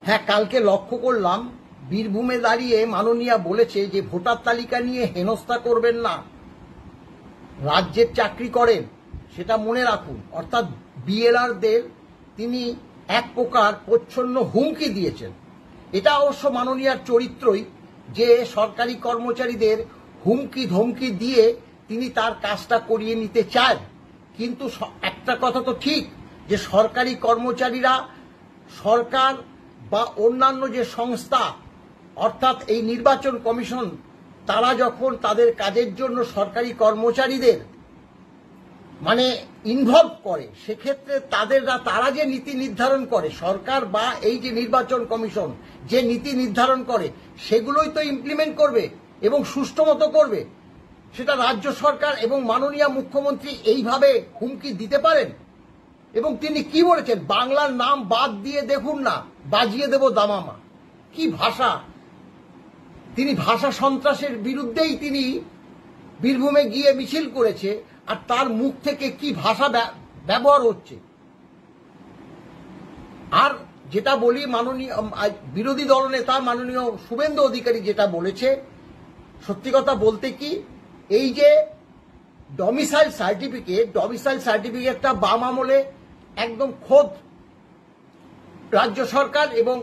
হ্যাঁ, কালকে লক্ষ্য করলাম বীরভূমে দাঁড়িয়ে মাননীয়া বলেছে যে ভোটার তালিকা নিয়ে হেনস্থা করবেন না, রাজ্যের চাকরি করেন সেটা মনে রাখুন। অর্থাৎ বিএলআরদের তিনি এক প্রকার প্রচ্ছন্ন হুমকি দিয়েছেন। এটা অবশ্য মাননীয়ার চরিত্রই যে সরকারি কর্মচারীদের হুমকি ধমকি দিয়ে তিনি তার কাজটা করিয়ে নিতে চান। কিন্তু একটা কথা তো ঠিক যে সরকারি কর্মচারীরা সরকার বা অন্যান্য যে সংস্থা অর্থাৎ এই নির্বাচন কমিশন তারা যখন তাদের কাজের জন্য সরকারি কর্মচারীদের ইনভলভ করে, সেক্ষেত্রে তারা যে নীতি নির্ধারণ করে, সরকার বা এই যে নির্বাচন কমিশন যে নীতি নির্ধারণ করে সেগুলোই তো ইমপ্লিমেন্ট করবে এবং সুষ্ঠু মতো করবে। সেটা রাজ্য সরকার এবং মাননীয় মুখ্যমন্ত্রী এইভাবে হুমকি দিতে পারেন? এবং তিনি কি বলেছেন, বাংলার নাম বাদ দিয়ে দেখুন না, বাজিয়ে দেব দামামা। কি ভাষা! তিনি ভাষা সন্ত্রাসের বিরুদ্ধেই তিনি বীরভূমে গিয়ে মিছিল করেছে, আর তার মুখ থেকে কি ভাষা ব্যবহার হচ্ছে। আর যেটা বলি, মাননীয় বিরোধী দলনেতা মাননীয় শুভেন্দু অধিকারী যেটা বলেছে, সত্যি কথা বলতে কি, এই যে ডমিসাইল সার্টিফিকেটটা বাম আমলে একদম খোদ রাজ্য সরকার এবং